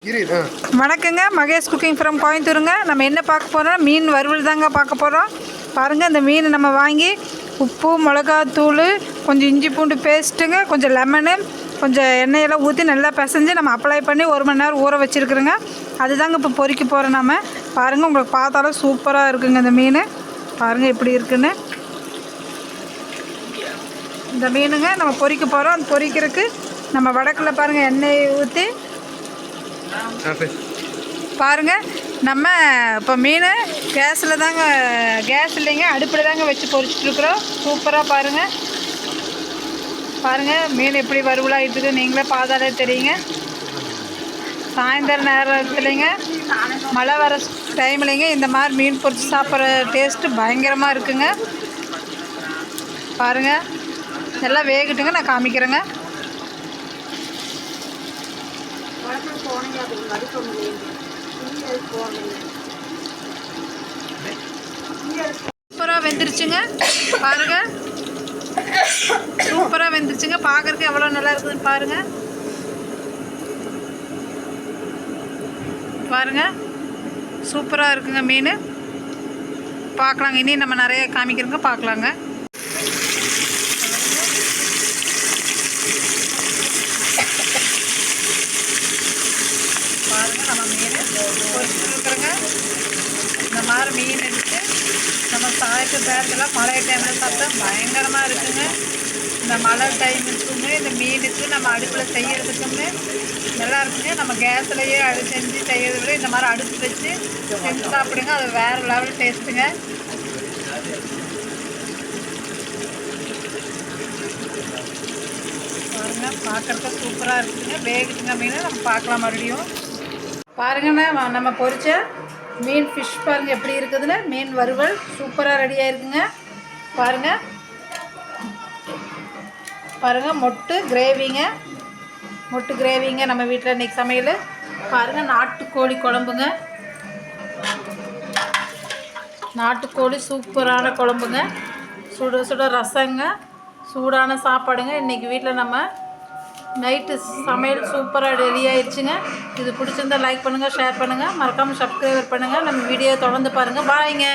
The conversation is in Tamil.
வணக்கங்க, மகேஷ் குக்கிங் ஃப்ரம் கோயம்புத்தூருங்க. நம்ம என்ன பார்க்க போகிறோம்? மீன் வறுவல் தாங்க பார்க்க போகிறோம். பாருங்கள், இந்த மீன் நம்ம வாங்கி உப்பு, மிளகாத்தூள், கொஞ்சம் இஞ்சி பூண்டு பேஸ்ட்டுங்க, கொஞ்சம் லெமனு, கொஞ்சம் எண்ணெயெல்லாம் ஊற்றி நல்லா பிசைஞ்சு நம்ம அப்ளை பண்ணி 1 மணி நேரம் ஊற வச்சுருக்குறோங்க. அதுதாங்க இப்போ பொரிக்க போகிறோம். நம்ம பாருங்கள், உங்களுக்கு பார்த்தாலும் சூப்பராக இருக்குங்க. இந்த மீன் பாருங்கள் எப்படி இருக்குன்னு. இந்த மீனுங்க நம்ம பொரிக்க போகிறோம். அந்த பொரிக்கிறதுக்கு நம்ம வடக்கில் பாருங்கள் எண்ணெய் ஊற்றி பாருங்கள். நம்ம இப்போ மீன் கேஸில் தாங்க, கேஸ் இல்லைங்க, அடுப்பில் தாங்க வச்சு பொரிச்சிட்ருக்குறோம். சூப்பராக பாருங்கள். பாருங்கள் மீன் எப்படி வறுவலாகிட்டுருக்கு, நீங்களே பார்த்தாலே தெரியுங்க. சாயந்தர நேரத்துலேங்க, மழை வர டைம்லேங்க இந்த மாதிரி மீன் பொரிச்சு சாப்பிட்ற டேஸ்ட்டு பயங்கரமாக இருக்குங்க. பாருங்கள், எல்லாம் வேகட்டுங்க, நான் காமிக்கிறேங்க. சூப்பராக வெந்துருச்சுங்க. பாருங்கள், சூப்பராக வெந்துருச்சுங்க. பார்க்குறதுக்கு எவ்வளோ நல்லா இருக்குதுன்னு பாருங்கள். பாருங்கள், சூப்பராக இருக்குங்க மீன். பார்க்கலாங்க, இனி நம்ம நிறைய காமிக்கிறோங்க, பார்க்கலாங்க. பாருங்கள், நம்ம மீன் பொரிச்சுருக்குறோங்க. இந்த மாதிரி மீன் எடுத்து நம்ம சாயத்து பேரத்தில் மழை டைமில் சாப்பிட்டா பயங்கரமாக இருக்குங்க. இந்த மழை டைமுக்குமே இந்த மீனுக்கு நம்ம அடுப்பில் செய்கிறதுக்குமே நல்லா இருக்குங்க. நம்ம கேஸ்லையே செஞ்சு செய்கிறத விட இந்த மாதிரி அடுப்பு வச்சு செஞ்சு சாப்பிடுங்க, அது வேறு லெவல் டேஸ்ட்டுங்க. பாருங்கள், பார்க்குறதுக்கு சூப்பராக இருக்குதுங்க. வேகுதுங்க மீன், நம்ம பார்க்கலாம் மறுபடியும். பாருங்கண்ணா, நம்ம பொரிச்ச மீன் ஃபிஷ் பாருங்கள் எப்படி இருக்குதுன்னு. மீன் வறுவல் சூப்பராக ரெடியாக இருக்குங்க. பாருங்கள், பாருங்கள், மொட்டு கிரேவிங்க, மொட்டு கிரேவிங்க நம்ம வீட்டில் இன்றைக்கி சமையல். பாருங்கள், நாட்டுக்கோழி குழம்புங்க, நாட்டுக்கோழி சூப்பரான குழம்புங்க. சுட சுட ரசங்க, சூடான சாப்பாடுங்க. இன்றைக்கி வீட்டில் நம்ம நைட்டு சமையல் சூப்பராக ரெடி ஆயிடுச்சுங்க. இது பிடிச்சிருந்தால் லைக் பண்ணுங்கள், ஷேர் பண்ணுங்கள், மறக்காமல் சப்ஸ்கிரைபர் பண்ணுங்கள். நம்ம வீடியோ தொடர்ந்து பாருங்கள். பாய்ங்க.